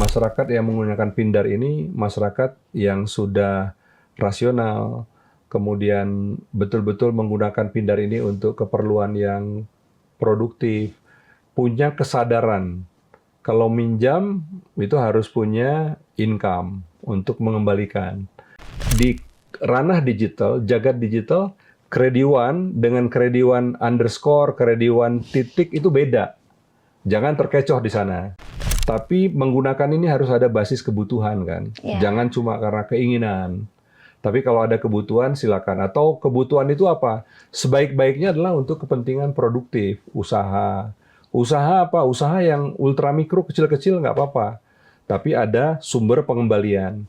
masyarakat yang menggunakan Pindar ini masyarakat yang sudah rasional, kemudian betul-betul menggunakan Pindar ini untuk keperluan yang produktif, punya kesadaran. Kalau minjam itu harus punya income untuk mengembalikan. Di ranah digital, jagat digital, krediwan dengan krediwan underscore, krediwan titik itu beda. Jangan terkecoh di sana. Tapi menggunakan ini harus ada basis kebutuhan kan. Jangan cuma karena keinginan. Tapi kalau ada kebutuhan silakan. Atau kebutuhan itu apa? Sebaik-baiknya adalah untuk kepentingan produktif, usaha. Usaha apa? Usaha yang ultramikro kecil-kecil nggak apa-apa. Tapi ada sumber pengembalian.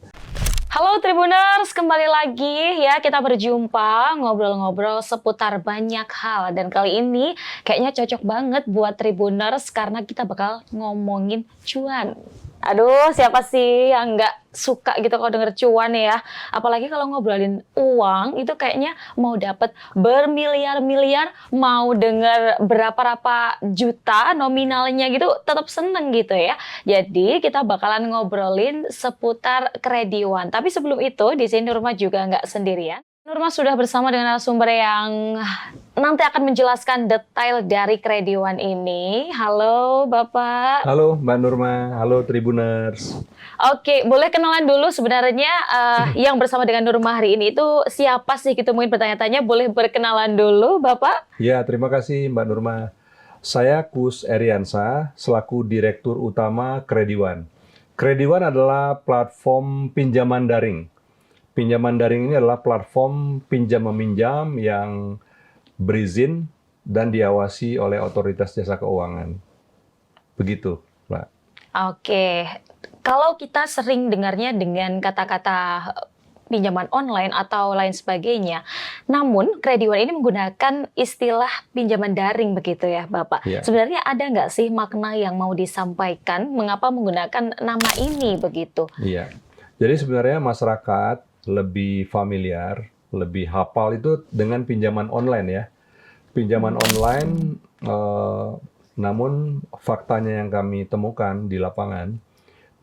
Halo Tribuners, kembali lagi ya kita berjumpa ngobrol-ngobrol seputar banyak hal. Dan kali ini kayaknya cocok banget buat Tribuners karena kita bakal ngomongin cuan. Aduh, siapa sih yang nggak suka gitu kalau denger cuan ya? Apalagi kalau ngobrolin uang, itu kayaknya mau dapet bermiliar-miliar, mau denger berapa juta nominalnya gitu, tetap seneng gitu ya. Jadi kita bakalan ngobrolin seputar krediwan. Tapi sebelum itu, di sini Nurma juga nggak sendirian. Nurma sudah bersama dengan narasumber yang nanti akan menjelaskan detail dari krediwan ini. Halo Bapak. Halo Mbak Nurma, halo Tribuners. Oke, boleh kenalan dulu sebenarnya yang bersama dengan Nurma hari ini itu siapa sih? Gitu mungkin bertanya-tanya, boleh berkenalan dulu Bapak? Ya, terima kasih Mbak Nurma. Saya Kus Eriansa, selaku Direktur Utama Krediwan. Krediwan adalah platform pinjaman daring. Pinjaman daring ini adalah platform pinjam-meminjam yang berizin dan diawasi oleh otoritas jasa keuangan. Begitu, Mbak. Oke, kalau kita sering dengarnya dengan kata-kata pinjaman online atau lain sebagainya, namun krediwan ini menggunakan istilah pinjaman daring begitu ya, Bapak. Ya. Sebenarnya ada nggak sih makna yang mau disampaikan mengapa menggunakan nama ini begitu? Iya, jadi sebenarnya masyarakat lebih familiar, lebih hafal itu dengan pinjaman online ya. Pinjaman online, namun faktanya yang kami temukan di lapangan,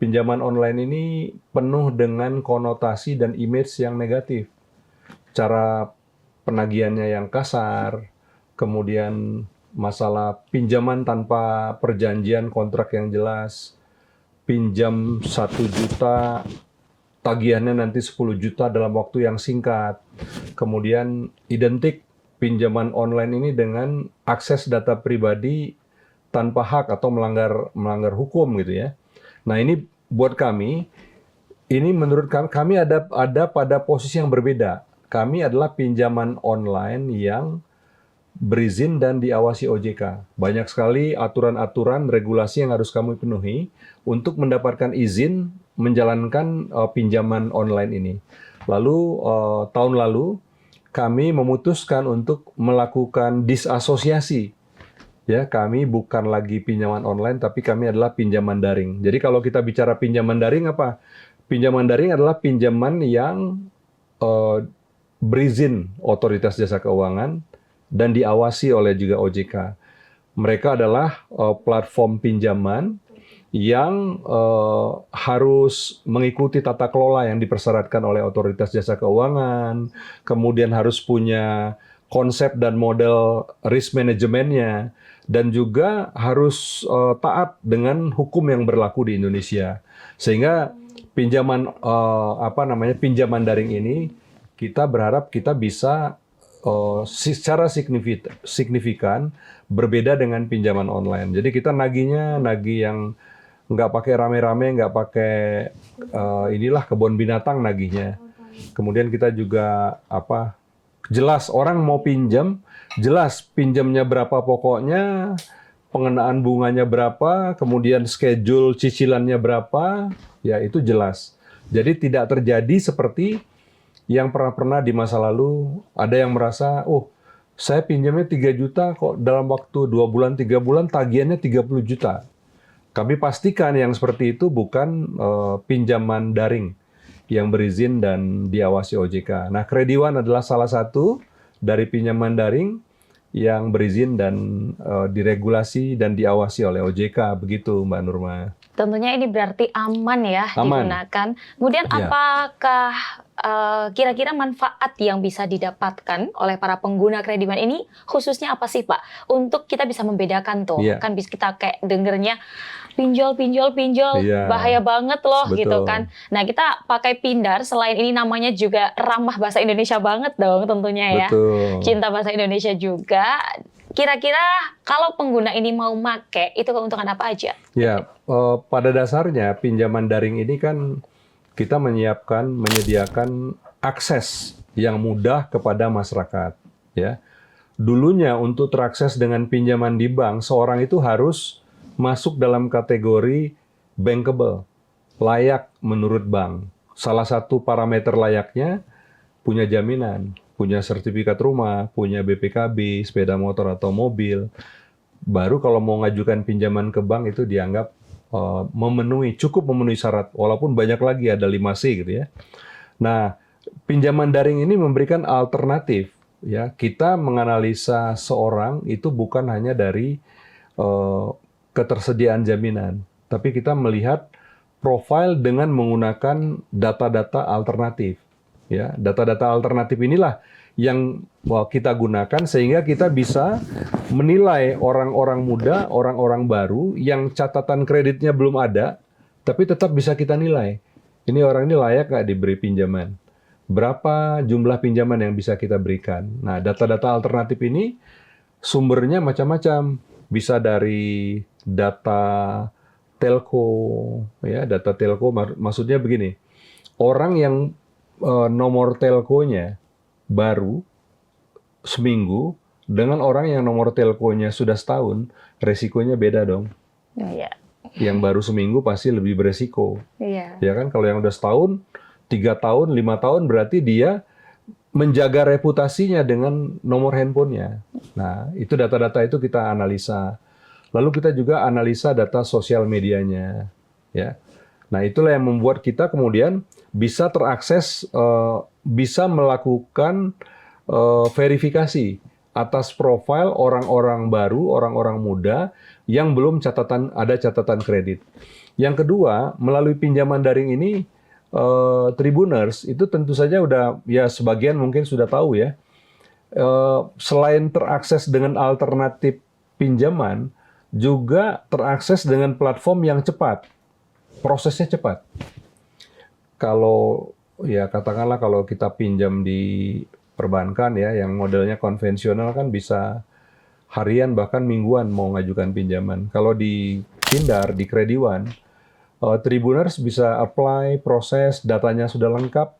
pinjaman online ini penuh dengan konotasi dan image yang negatif. Cara penagihannya yang kasar, kemudian masalah pinjaman tanpa perjanjian kontrak yang jelas, pinjam 1 juta, tagihannya nanti 10 juta dalam waktu yang singkat. Kemudian identik pinjaman online ini dengan akses data pribadi tanpa hak atau melanggar hukum gitu ya. Nah, ini buat kami, ini menurut kami ada pada posisi yang berbeda. Kami adalah pinjaman online yang berizin dan diawasi OJK. Banyak sekali aturan-aturan regulasi yang harus kami penuhi untuk mendapatkan izin menjalankan pinjaman online ini. Lalu tahun lalu kami memutuskan untuk melakukan disasosiasi. Ya, kami bukan lagi pinjaman online tapi kami adalah pinjaman daring. Jadi kalau kita bicara pinjaman daring apa? Pinjaman daring adalah pinjaman yang berizin otoritas jasa keuangan dan diawasi oleh juga OJK. Mereka adalah platform pinjaman yang harus mengikuti tata kelola yang dipersyaratkan oleh otoritas jasa keuangan, kemudian harus punya konsep dan model risk manajemennya, dan juga harus taat dengan hukum yang berlaku di Indonesia. Sehingga pinjaman pinjaman daring ini kita berharap kita bisa secara signifikan berbeda dengan pinjaman online. Jadi kita nagih yang nggak pakai rame-rame, nggak pakai inilah kebun binatang nagihnya. Kemudian kita juga jelas orang mau pinjam, jelas pinjamnya berapa pokoknya, pengenaan bunganya berapa, kemudian schedule cicilannya berapa, ya itu jelas. Jadi tidak terjadi seperti yang pernah di masa lalu, ada yang merasa, oh saya pinjamnya 3 juta kok dalam waktu 2 bulan, 3 bulan tagihannya 30 juta. Kami pastikan yang seperti itu bukan pinjaman daring yang berizin dan diawasi OJK. Nah, Krediwan adalah salah satu dari pinjaman daring yang berizin dan diregulasi dan diawasi oleh OJK. Begitu Mbak Nurma. Tentunya ini berarti aman ya Aman. digunakan. Kemudian Ya. apakah kira-kira manfaat yang bisa didapatkan oleh para pengguna krediwan ini khususnya apa sih Pak? Untuk kita bisa membedakan tuh, Iya. kan bisa kita kayak dengernya pinjol, Iya. bahaya banget loh gitu Betul. kan. Nah kita pakai Pindar, selain ini namanya juga ramah bahasa Indonesia banget dong tentunya ya. Betul. Cinta bahasa Indonesia juga. Kira-kira kalau pengguna ini mau make, itu keuntungan apa aja? Ya, pada dasarnya pinjaman daring ini kan kita menyediakan akses yang mudah kepada masyarakat. Ya, dulunya untuk terakses dengan pinjaman di bank, seorang itu harus masuk dalam kategori bankable, layak menurut bank. Salah satu parameter layaknya punya jaminan, punya sertifikat rumah, punya BPKB, sepeda motor atau mobil. Baru kalau mau ngajukan pinjaman ke bank itu dianggap cukup memenuhi syarat, walaupun banyak lagi ada 5C gitu ya. Nah, pinjaman daring ini memberikan alternatif ya. Kita menganalisa seorang itu bukan hanya dari ketersediaan jaminan, tapi kita melihat profil dengan menggunakan data-data alternatif. Ya, data-data alternatif inilah yang kita gunakan sehingga kita bisa menilai orang-orang muda, orang-orang baru yang catatan kreditnya belum ada, tapi tetap bisa kita nilai. Ini orang ini layak nggak diberi pinjaman? Berapa jumlah pinjaman yang bisa kita berikan? Nah, data-data alternatif ini sumbernya macam-macam. Bisa dari data telco, ya, data telco maksudnya begini. Orang yang nomor telkonya baru seminggu dengan orang yang nomor telkonya sudah setahun, resikonya beda dong. Iya. Yang baru seminggu pasti lebih beresiko. Iya. Ya kan, kalau yang udah setahun, 3 tahun, 5 tahun berarti dia menjaga reputasinya dengan nomor handphonenya. Nah, itu data-data itu kita analisa. Lalu kita juga analisa data sosial medianya. Ya. Nah, itulah yang membuat kita kemudian bisa terakses, bisa melakukan verifikasi atas profil orang-orang baru, orang-orang muda yang belum ada catatan kredit. Yang kedua, melalui pinjaman daring ini, Tribuners itu tentu saja udah, ya sebagian mungkin sudah tahu ya, selain terakses dengan alternatif pinjaman, juga terakses dengan platform yang cepat, prosesnya cepat. Kalau ya katakanlah kalau kita pinjam di perbankan ya, yang modelnya konvensional kan bisa harian bahkan mingguan mau ngajukan pinjaman. Kalau di Pindar, di Krediwan, Tribuners bisa apply, proses, datanya sudah lengkap.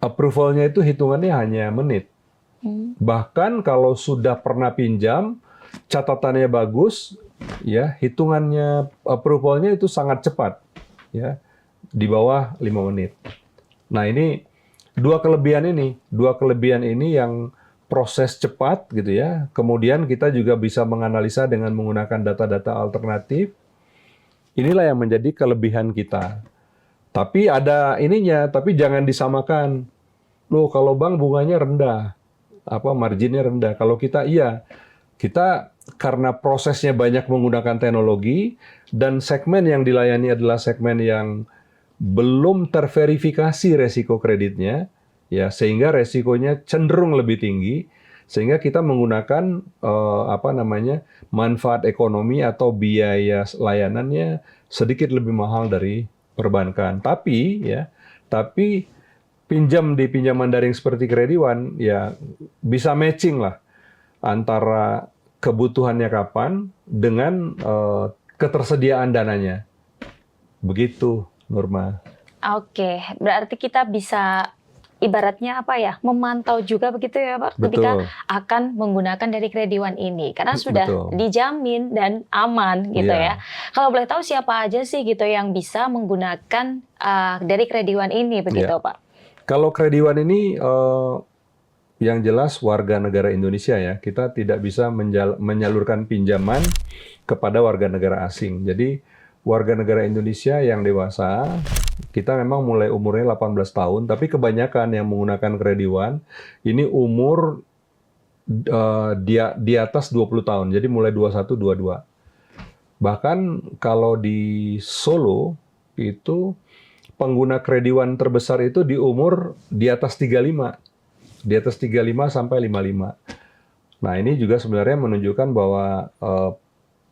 Approval-nya itu hitungannya hanya menit. Bahkan kalau sudah pernah pinjam, catatannya bagus, ya hitungannya approval-nya itu sangat cepat, ya di bawah 5 menit. Nah ini dua kelebihan ini yang proses cepat gitu ya. Kemudian kita juga bisa menganalisa dengan menggunakan data-data alternatif. Inilah yang menjadi kelebihan kita. Tapi ada ininya, tapi jangan disamakan. Loh, kalau bank bunganya rendah, marginnya rendah. Kalau kita kita karena prosesnya banyak menggunakan teknologi dan segmen yang dilayani adalah segmen yang belum terverifikasi resiko kreditnya, ya sehingga resikonya cenderung lebih tinggi. Sehingga kita menggunakan manfaat ekonomi atau biaya layanannya sedikit lebih mahal dari perbankan. Tapi pinjam di pinjaman daring seperti Krediwan ya bisa matching lah antara kebutuhannya kapan dengan ketersediaan dananya. Begitu, Nurma. Oke, berarti kita bisa ibaratnya memantau juga begitu ya Pak, ketika akan menggunakan dari Krediwan ini, karena sudah dijamin dan aman gitu ya. Kalau boleh tahu siapa aja sih gitu yang bisa menggunakan dari Krediwan ini begitu Pak? Kalau Krediwan ini yang jelas warga negara Indonesia ya, kita tidak bisa menyalurkan pinjaman kepada warga negara asing. Jadi warga negara Indonesia yang dewasa, kita memang mulai umurnya 18 tahun, tapi kebanyakan yang menggunakan Krediwan ini umur di atas 20 tahun, jadi mulai 21, 22. Bahkan kalau di Solo itu pengguna Krediwan terbesar itu di umur di atas 35. Di atas 35 sampai 55. Nah, ini juga sebenarnya menunjukkan bahwa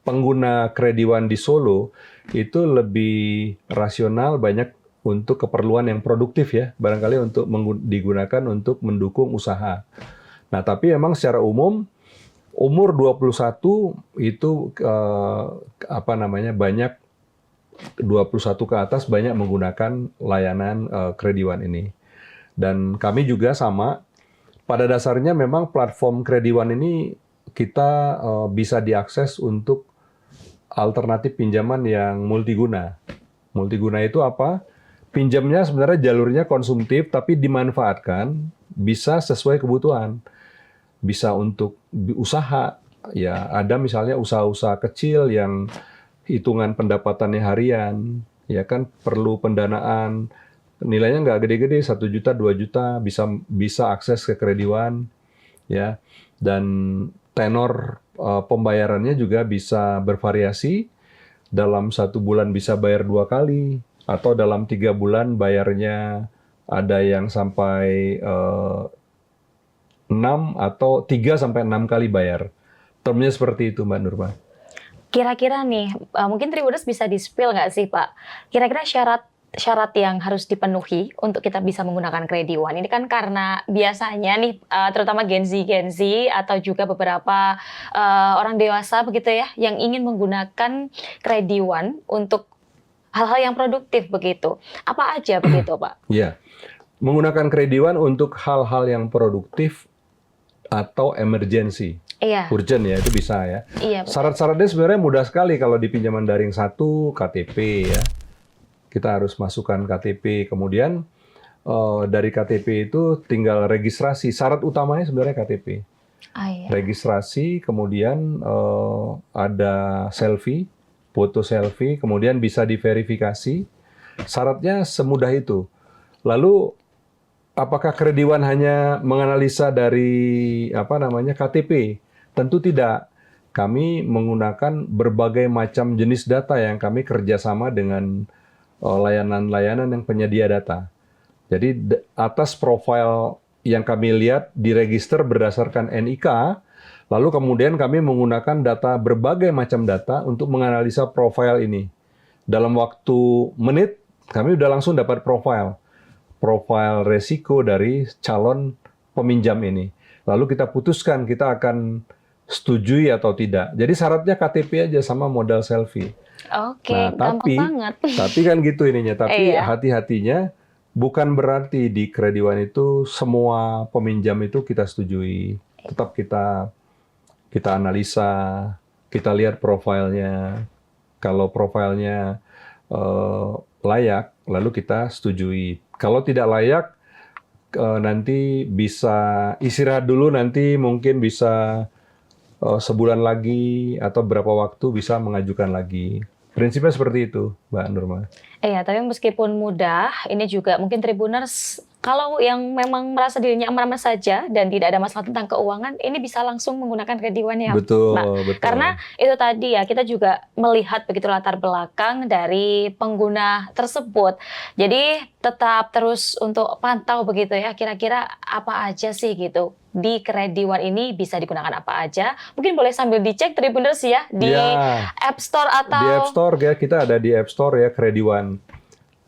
pengguna Krediwan di Solo itu lebih rasional, banyak untuk keperluan yang produktif ya, barangkali untuk digunakan untuk mendukung usaha. Nah, tapi memang secara umum umur 21 itu banyak 21 ke atas banyak menggunakan layanan Krediwan ini. Dan kami juga sama, pada dasarnya memang platform Krediwan ini kita bisa diakses untuk alternatif pinjaman yang multiguna. Multiguna itu apa? Pinjamnya sebenarnya jalurnya konsumtif, tapi dimanfaatkan bisa sesuai kebutuhan. Bisa untuk usaha, ya ada misalnya usaha-usaha kecil yang hitungan pendapatannya harian, ya kan perlu pendanaan, nilainya nggak gede-gede, 1 juta, 2 juta, bisa akses ke Krediwan, ya. Dan tenor pembayarannya juga bisa bervariasi, dalam 1 bulan bisa bayar 2 kali, atau dalam 3 bulan bayarnya ada yang sampai 6 atau 3 sampai 6 kali bayar. Termnya seperti itu, Mbak Nurma. Kira-kira nih, mungkin Tribuners bisa di-spill nggak sih, Pak? Kira-kira syarat yang harus dipenuhi untuk kita bisa menggunakan Krediwan. Ini kan karena biasanya nih, terutama Gen Z atau juga beberapa orang dewasa begitu ya, yang ingin menggunakan Krediwan untuk hal-hal yang produktif begitu. Apa aja begitu, Pak? Ya, menggunakan Krediwan untuk hal-hal yang produktif atau emergency. Iya. Urgent ya, itu bisa ya. Iya. Syarat-syaratnya sebenarnya mudah sekali kalau di pinjaman daring 1, KTP ya. Kita harus masukkan KTP, kemudian dari KTP itu tinggal registrasi. Syarat utamanya sebenarnya KTP. Iya. Registrasi, kemudian ada selfie, foto selfie, kemudian bisa diverifikasi. Syaratnya semudah itu. Lalu apakah Krediwan hanya menganalisa dari KTP? Tentu tidak. Kami menggunakan berbagai macam jenis data yang kami kerjasama dengan layanan-layanan yang penyedia data. Jadi atas profil yang kami lihat diregister berdasarkan NIK, lalu kemudian kami menggunakan berbagai macam data untuk menganalisa profil ini. Dalam waktu menit, kami udah langsung dapat profil resiko dari calon peminjam ini. Lalu kita putuskan kita akan setujui atau tidak. Jadi syaratnya KTP aja sama modal selfie. Oke, Nah, gampang banget. tapi kan gitu ininya. Tapi Iya. hati-hatinya, bukan berarti di Krediwan itu semua peminjam itu kita setujui. Tetap kita analisa, kita lihat profilnya. Kalau profilnya layak, lalu kita setujui. Kalau tidak layak, nanti bisa istirahat dulu, nanti mungkin bisa sebulan lagi atau berapa waktu bisa mengajukan lagi. Prinsipnya seperti itu, Mbak Nurma. Iya, tapi meskipun mudah, ini juga mungkin Tribuners kalau yang memang merasa dirinya aman-aman saja dan tidak ada masalah tentang keuangan, ini bisa langsung menggunakan Krediwan ya, Betul, Mbak. betul. Karena itu tadi ya, kita juga melihat begitu latar belakang dari pengguna tersebut. Jadi tetap terus untuk pantau begitu ya, kira-kira apa aja sih gitu. Di Krediwan ini bisa digunakan apa aja. Mungkin boleh sambil dicek Tribuners ya, di Ya, App Store atau... di App Store ya, kita ada di App Store ya, Krediwan.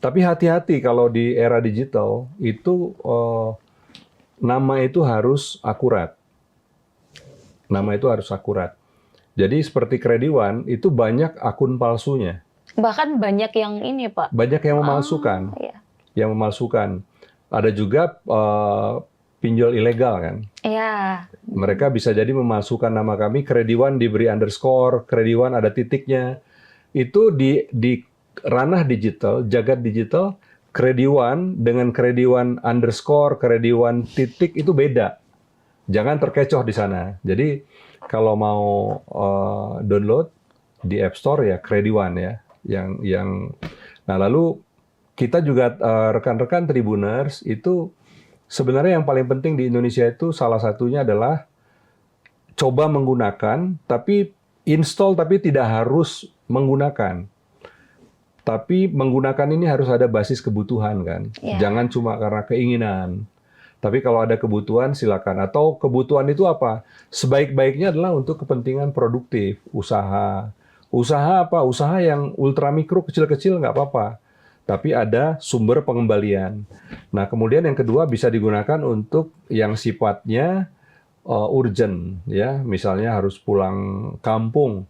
Tapi hati-hati kalau di era digital itu nama itu harus akurat. Nama itu harus akurat. Jadi seperti Krediwan itu banyak akun palsunya. Bahkan banyak yang ini, Pak. Banyak yang memalsukan. Iya. Yang memalsukan. Ada juga pinjol ilegal kan. Iya. Mereka bisa jadi memalsukan nama kami, Krediwan diberi underscore, Krediwan ada titiknya. Itu di ranah digital, jagat digital, Krediwan dengan Krediwan underscore, Krediwan titik itu beda. Jangan terkecoh di sana. Jadi kalau mau download di App Store ya Krediwan ya. Nah lalu kita juga rekan-rekan Tribuners itu sebenarnya yang paling penting di Indonesia itu salah satunya adalah coba menggunakan, tapi install tapi tidak harus menggunakan. Tapi menggunakan ini harus ada basis kebutuhan kan. Iya. Jangan cuma karena keinginan. Tapi kalau ada kebutuhan silakan. Atau kebutuhan itu apa? Sebaik-baiknya adalah untuk kepentingan produktif, usaha. Usaha apa? Usaha yang ultramikro kecil-kecil nggak apa-apa. Tapi ada sumber pengembalian. Nah, kemudian yang kedua bisa digunakan untuk yang sifatnya urgent ya. Misalnya harus pulang kampung.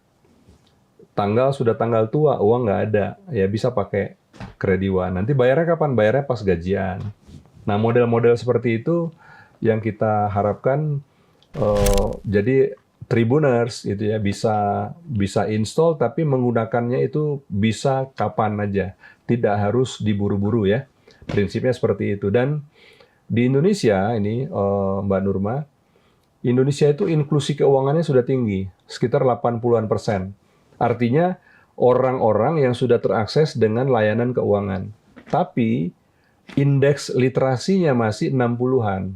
Sudah tanggal tua, uang nggak ada, ya bisa pakai krediwan. Nanti bayarnya kapan? Bayarnya pas gajian. Nah, model-model seperti itu yang kita harapkan jadi Tribuners itu ya bisa install tapi menggunakannya itu bisa kapan aja, tidak harus diburu-buru ya. Prinsipnya seperti itu. Dan di Indonesia ini Mbak Nurma, Indonesia itu inklusi keuangannya sudah tinggi, sekitar 80-an%. Artinya orang-orang yang sudah terakses dengan layanan keuangan. Tapi indeks literasinya masih 60-an.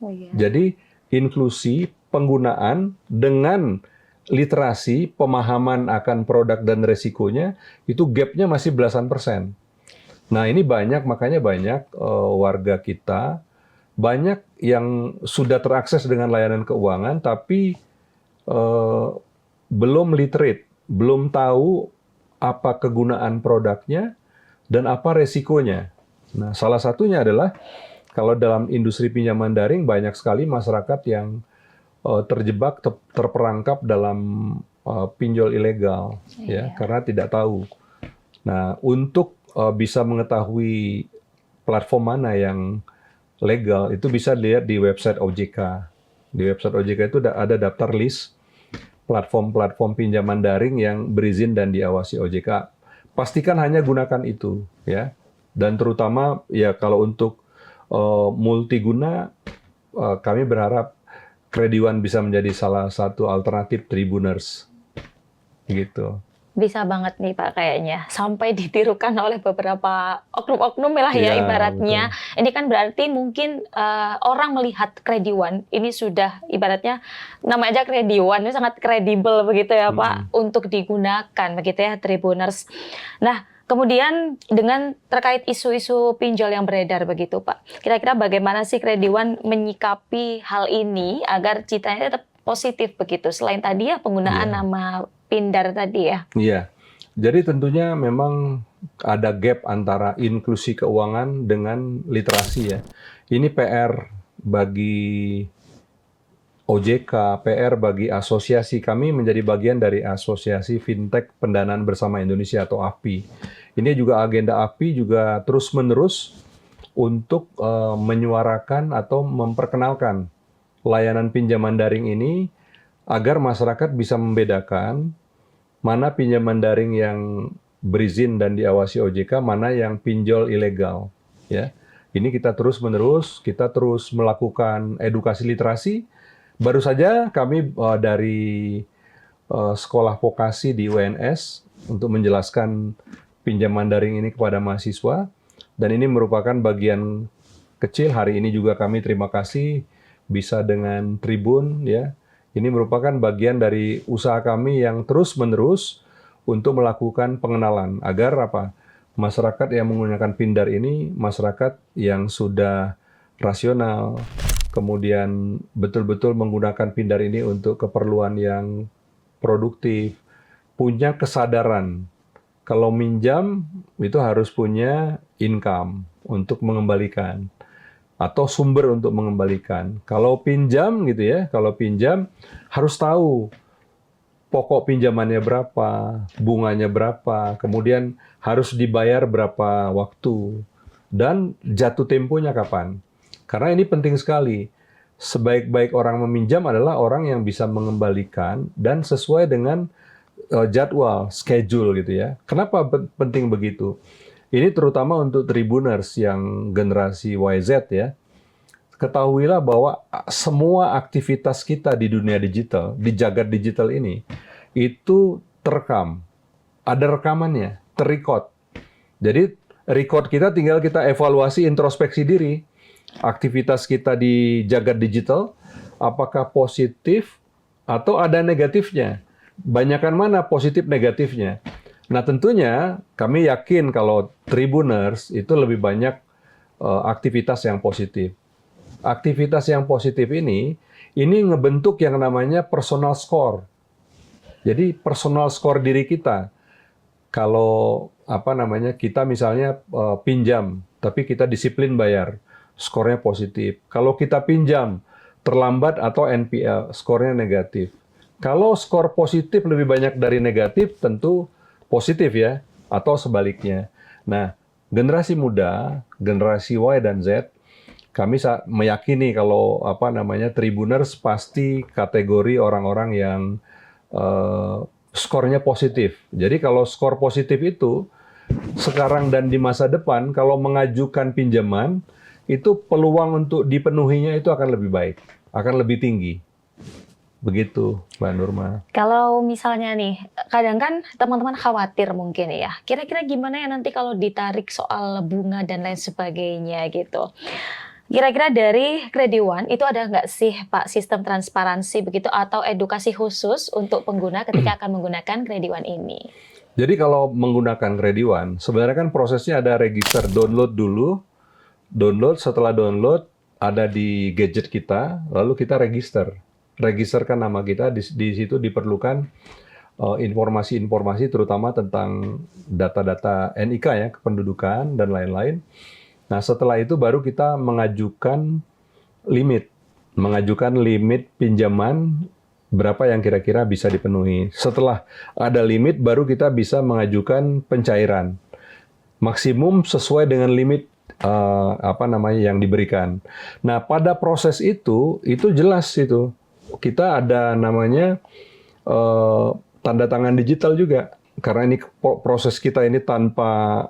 Oh, iya. Jadi inklusi penggunaan dengan literasi, pemahaman akan produk dan resikonya, itu gapnya masih belasan persen. Nah ini makanya banyak warga kita, banyak yang sudah terakses dengan layanan keuangan, tapi belum literate. Belum tahu apa kegunaan produknya dan apa resikonya. Nah, salah satunya adalah kalau dalam industri pinjaman daring banyak sekali masyarakat yang terjebak, terperangkap dalam pinjol ilegal, ya, karena tidak tahu. Nah, untuk bisa mengetahui platform mana yang legal, itu bisa dilihat di website OJK. Di website OJK itu ada daftar list platform-platform pinjaman daring yang berizin dan diawasi OJK. Pastikan hanya gunakan itu, ya. Dan terutama ya kalau untuk multiguna, kami berharap krediwan bisa menjadi salah satu alternatif Tribuners, gitu. Bisa banget nih Pak kayaknya, sampai ditirukan oleh beberapa oknum-oknum lah ya Iya, ibaratnya. betul. Ini kan berarti mungkin orang melihat krediwan ini sudah ibaratnya nama aja krediwan ini sangat kredibel begitu ya Pak untuk digunakan begitu ya Tribuners. Nah, kemudian dengan terkait isu-isu pinjol yang beredar begitu Pak, kira-kira bagaimana sih krediwan menyikapi hal ini agar citanya tetap positif begitu selain tadi ya penggunaan nama Pindar tadi ya? Iya, jadi tentunya memang ada gap antara inklusi keuangan dengan literasi ya. Ini PR bagi OJK, PR bagi asosiasi. Kami menjadi bagian dari Asosiasi Fintech Pendanaan Bersama Indonesia atau AFPI. Ini juga agenda AFPI juga terus-menerus untuk menyuarakan atau memperkenalkan layanan pinjaman daring ini agar masyarakat bisa membedakan mana pinjaman daring yang berizin dan diawasi OJK, mana yang pinjol ilegal. Ya, ini kita terus melakukan edukasi literasi. Baru saja kami dari sekolah vokasi di UNS untuk menjelaskan pinjaman daring ini kepada mahasiswa, dan ini merupakan bagian kecil. Hari ini juga kami terima kasih bisa dengan Tribun ya. Ini merupakan bagian dari usaha kami yang terus-menerus untuk melakukan pengenalan agar masyarakat yang menggunakan Pindar ini masyarakat yang sudah rasional, kemudian betul-betul menggunakan Pindar ini untuk keperluan yang produktif, punya kesadaran. Kalau minjam itu harus punya income untuk mengembalikan, atau sumber untuk mengembalikan. Kalau pinjam gitu ya, harus tahu pokok pinjamannya berapa, bunganya berapa, kemudian harus dibayar berapa waktu, dan jatuh temponya kapan. Karena ini penting sekali. Sebaik-baik orang meminjam adalah orang yang bisa mengembalikan dan sesuai dengan jadwal, schedule gitu ya. Kenapa penting begitu? Ini terutama untuk Tribuners yang generasi YZ ya. Ketahuilah bahwa semua aktivitas kita di dunia digital, di jagat digital ini, itu terekam. Ada rekamannya, terrecord. Jadi record kita tinggal kita evaluasi, introspeksi diri. Aktivitas kita di jagat digital, apakah positif atau ada negatifnya. Banyakan mana positif negatifnya. Nah tentunya kami yakin kalau Tribuners itu lebih banyak aktivitas yang positif. Aktivitas yang positif ini ngebentuk yang namanya personal score. Jadi personal score diri kita. Kalau kita misalnya pinjam, tapi kita disiplin bayar, skornya positif. Kalau kita pinjam terlambat atau NPL, skornya negatif. Kalau skor positif lebih banyak dari negatif, tentu positif ya, atau sebaliknya. Nah, generasi muda, generasi Y dan Z, kami meyakini kalau Tribuners pasti kategori orang-orang yang skornya positif. Jadi kalau skor positif itu sekarang dan di masa depan kalau mengajukan pinjaman itu peluang untuk dipenuhinya itu akan lebih baik, akan lebih tinggi. Begitu, Mbak Nurma. Kalau misalnya nih, kadang kan teman-teman khawatir mungkin ya, kira-kira gimana ya nanti kalau ditarik soal bunga dan lain sebagainya gitu. Kira-kira dari Kredi One itu ada nggak sih Pak sistem transparansi begitu atau edukasi khusus untuk pengguna ketika akan menggunakan Kredi One ini? Jadi kalau menggunakan Kredi One, sebenarnya kan prosesnya ada register, download dulu, setelah download ada di gadget kita, lalu kita registerkan nama kita, di situ diperlukan informasi-informasi terutama tentang data-data NIK ya, kependudukan dan lain-lain. Nah, setelah itu baru kita mengajukan limit pinjaman berapa yang kira-kira bisa dipenuhi. Setelah ada limit, baru kita bisa mengajukan pencairan maksimum sesuai dengan limit yang diberikan. Nah, pada proses itu jelas itu kita ada namanya tanda tangan digital juga karena ini proses kita ini tanpa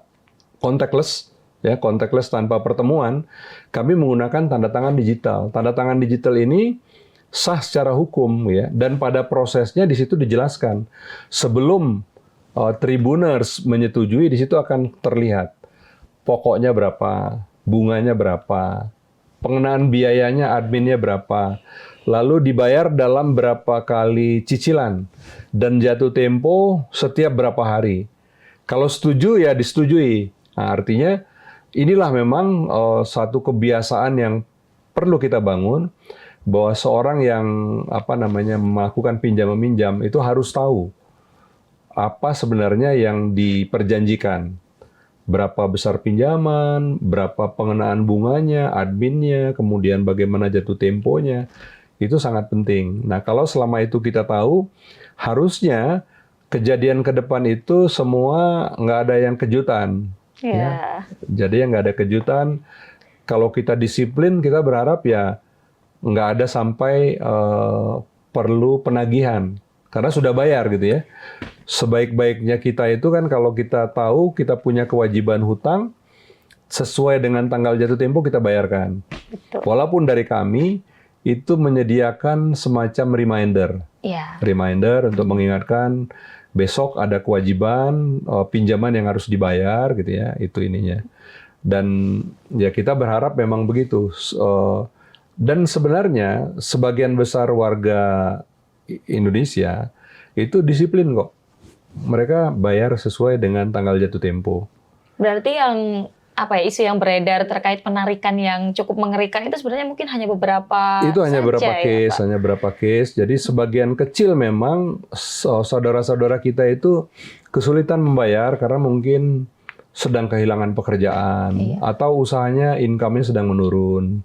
contactless. Ya, contactless tanpa pertemuan, kami menggunakan tanda tangan digital. Tanda tangan digital ini sah secara hukum ya, dan pada prosesnya di situ dijelaskan sebelum Tribuners menyetujui di situ akan terlihat pokoknya berapa, bunganya berapa, pengenaan biayanya, adminnya berapa, lalu dibayar dalam berapa kali cicilan dan jatuh tempo setiap berapa hari. Kalau setuju ya disetujui. Nah, artinya inilah memang satu kebiasaan yang perlu kita bangun bahwa seorang yang melakukan pinjam-meminjam itu harus tahu apa sebenarnya yang diperjanjikan. Berapa besar pinjaman, berapa pengenaan bunganya, adminnya, kemudian bagaimana jatuh temponya. Itu sangat penting. Nah, kalau selama itu kita tahu, harusnya kejadian ke depan itu semua nggak ada yang kejutan. Ya. Jadi yang nggak ada kejutan. Kalau kita disiplin, kita berharap ya nggak ada sampai perlu penagihan karena sudah bayar gitu ya. Sebaik-baiknya kita itu kan kalau kita tahu kita punya kewajiban hutang sesuai dengan tanggal jatuh tempo kita bayarkan. Betul. Walaupun dari kami itu menyediakan semacam reminder untuk mengingatkan. Besok ada kewajiban pinjaman yang harus dibayar gitu ya, itu ininya. Dan ya kita berharap memang begitu. Dan sebenarnya sebagian besar warga Indonesia itu disiplin kok. Mereka bayar sesuai dengan tanggal jatuh tempo. Berarti yang isu yang beredar terkait penarikan yang cukup mengerikan itu sebenarnya mungkin hanya beberapa itu hanya saja, beberapa case. Jadi sebagian kecil memang saudara-saudara kita itu kesulitan membayar karena mungkin sedang kehilangan pekerjaan atau usahanya income-nya sedang menurun.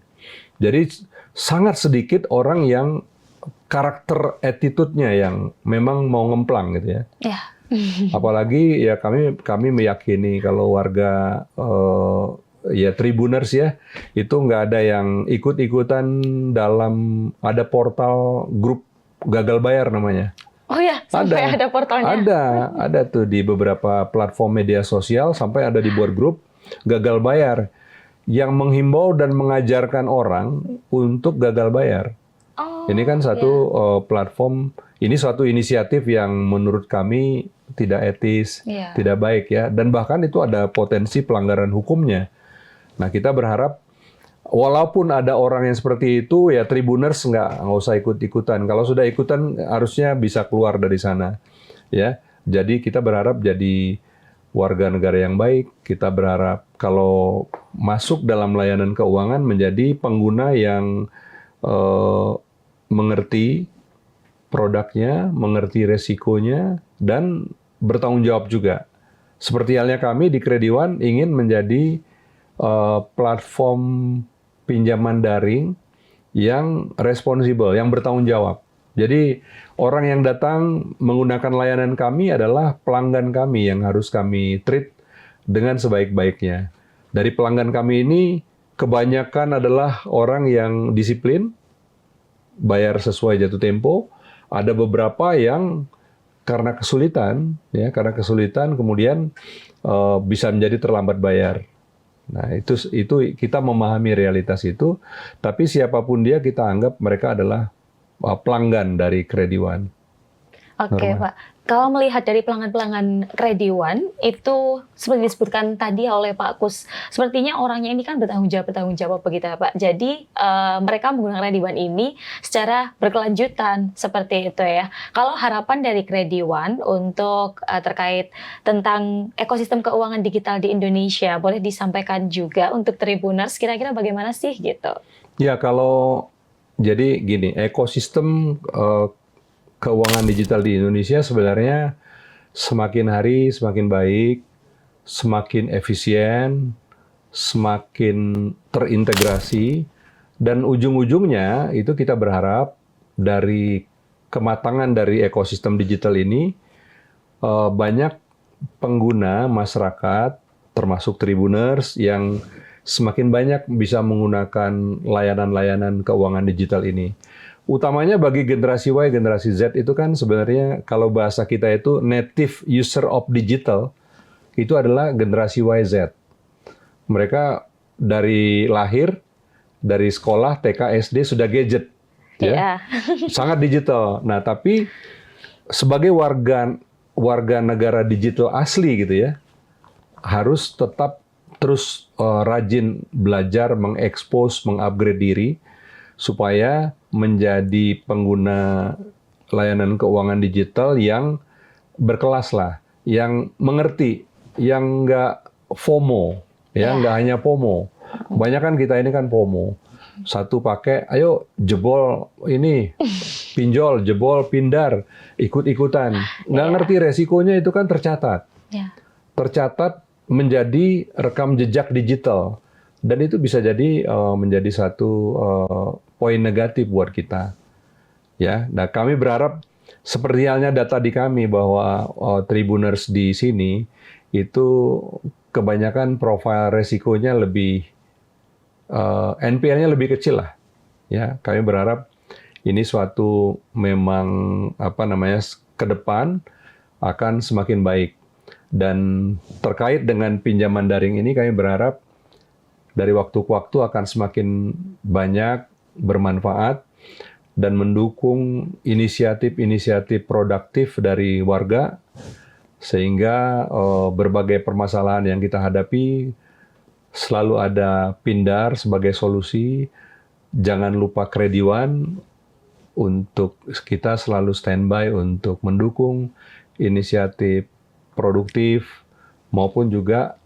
Jadi sangat sedikit orang yang karakter attitude-nya yang memang mau ngemplang gitu ya. Apalagi ya kami meyakini kalau warga Tribuners ya itu nggak ada yang ikut-ikutan dalam ada portal grup gagal bayar namanya. Oh ya, sampai ada portalnya. Ada tuh di beberapa platform media sosial sampai ada dibuat grup gagal bayar yang menghimbau dan mengajarkan orang untuk gagal bayar. Ini kan satu platform, ini suatu inisiatif yang menurut kami tidak etis, tidak baik ya, dan bahkan itu ada potensi pelanggaran hukumnya. Nah, kita berharap Walaupun ada orang yang seperti itu, ya Tribuners nggak usah ikut-ikutan. Kalau sudah ikutan, harusnya bisa keluar dari sana. Ya, jadi kita berharap jadi warga negara yang baik. Kita berharap kalau masuk dalam layanan keuangan menjadi pengguna yang mengerti produknya, mengerti resikonya, dan bertanggung jawab juga. Seperti halnya kami di Krediwan ingin menjadi platform pinjaman daring yang responsibel, yang bertanggung jawab. Jadi orang yang datang menggunakan layanan kami adalah pelanggan kami yang harus kami treat dengan sebaik-baiknya. Dari pelanggan kami ini kebanyakan adalah orang yang disiplin, bayar sesuai jatuh tempo. Ada beberapa yang karena kesulitan kemudian bisa menjadi terlambat bayar. Nah, itu kita memahami realitas itu, tapi siapapun dia kita anggap mereka adalah pelanggan dari Krediwan. Oke, Norma. Pak. Kalau melihat dari pelanggan-pelanggan Krediwan, itu seperti disebutkan tadi oleh Pak Kus, sepertinya orangnya ini kan bertanggung jawab begitu ya, Pak. Jadi mereka menggunakan Krediwan ini secara berkelanjutan seperti itu ya. Kalau harapan dari Krediwan untuk terkait tentang ekosistem keuangan digital di Indonesia, boleh disampaikan juga untuk Tribuners, kira-kira bagaimana sih gitu? Ya, kalau jadi gini, ekosistem keuangan digital di Indonesia sebenarnya semakin hari semakin baik, semakin efisien, semakin terintegrasi, dan ujung-ujungnya itu kita berharap dari kematangan dari ekosistem digital ini banyak pengguna masyarakat, termasuk Tribuners yang semakin banyak bisa menggunakan layanan-layanan keuangan digital ini. Utamanya bagi generasi Y, generasi Z itu kan sebenarnya kalau bahasa kita itu native user of digital, itu adalah generasi YZ. Mereka dari lahir, dari sekolah, TK, SD sudah gadget. Ya, sangat digital. Nah, tapi sebagai warga negara digital asli gitu ya, harus tetap terus rajin belajar, mengekspos, mengupgrade diri, supaya menjadi pengguna layanan keuangan digital yang berkelas lah, yang mengerti, yang nggak FOMO, ya nggak hanya FOMO. Kebanyakan kita ini kan FOMO. Satu pakai, ayo jebol ini, pinjol, jebol, pindar, ikut-ikutan. Nggak ngerti resikonya itu kan tercatat. Tercatat menjadi rekam jejak digital. Dan itu bisa jadi menjadi satu poin negatif buat kita. Ya, nah kami berharap seperti halnya data di kami bahwa Tribuners di sini itu kebanyakan profil resikonya lebih NPL-nya lebih kecil lah. Ya, kami berharap ini suatu memang ke depan akan semakin baik. Dan terkait dengan pinjaman daring ini kami berharap dari waktu ke waktu akan semakin banyak bermanfaat dan mendukung inisiatif-inisiatif produktif dari warga, sehingga berbagai permasalahan yang kita hadapi selalu ada Pindar sebagai solusi. Jangan lupa Krediwan, untuk kita selalu standby untuk mendukung inisiatif produktif, maupun juga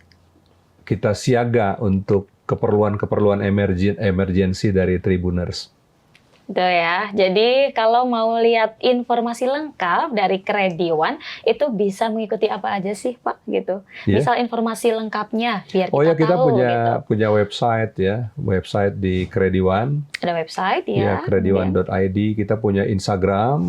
kita siaga untuk keperluan-keperluan emergensi dari Tribuners. Gitu ya. Jadi kalau mau lihat informasi lengkap dari Krediwan itu bisa mengikuti apa aja sih, Pak, gitu. Misal informasi lengkapnya biar kita tahu punya website ya, website di Krediwan. Ada website ya. Krediwan.id. Kita punya Instagram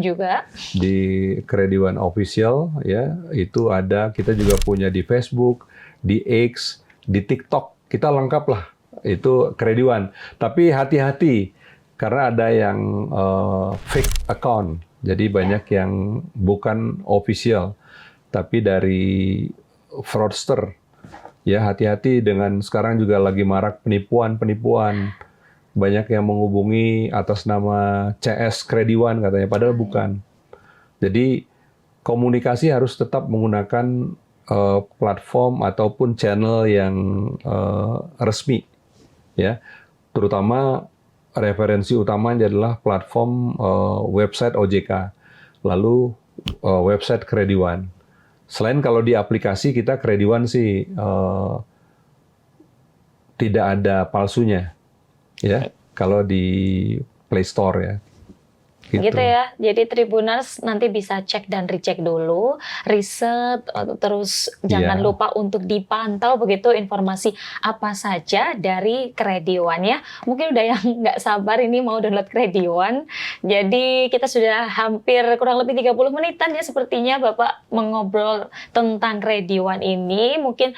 juga di Krediwan Official ya. Itu ada, kita juga punya di Facebook, di X, di TikTok. Kita lengkap lah. Itu Krediwan. Tapi hati-hati karena ada yang fake account, jadi banyak yang bukan official, tapi dari fraudster. Ya, hati-hati dengan sekarang juga lagi marak penipuan. Banyak yang menghubungi atas nama CS Krediwan katanya, padahal bukan. Jadi komunikasi harus tetap menggunakan platform ataupun channel yang resmi. ya. Terutama referensi utamanya adalah platform website OJK, lalu website Krediwan. Selain kalau di aplikasi kita Krediwan sih tidak ada palsunya, ya. Kalau di Play Store ya. Gitu ya. Jadi Tribuners nanti bisa cek dan recheck dulu, riset, terus jangan Iya. lupa untuk dipantau begitu informasi apa saja dari Krediwan ya. Mungkin udah yang nggak sabar ini mau download Krediwan. Jadi kita sudah hampir kurang lebih 30 menitan ya sepertinya Bapak mengobrol tentang Krediwan ini. Mungkin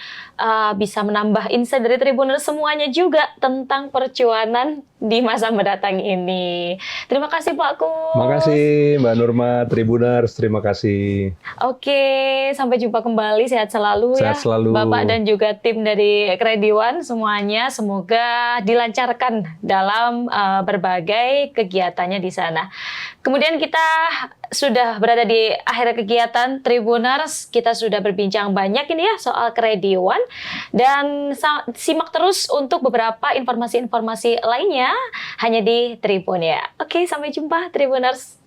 bisa menambah insight dari Tribuners semuanya juga tentang percuanan di masa mendatang ini. Terima kasih Pak Kus. Makasih Mbak Nurma, Tribuners, terima kasih. Oke, sampai jumpa kembali. Sehat selalu ya. Sehat selalu. Bapak dan juga tim dari Krediwan semuanya. Semoga dilancarkan dalam berbagai kegiatannya di sana. Kemudian kita sudah berada di akhir kegiatan Tribuners. Kita sudah berbincang banyak ini ya soal Krediwan. Dan simak terus untuk beberapa informasi-informasi lainnya hanya di Tribun ya. Oke, sampai jumpa Tribuners.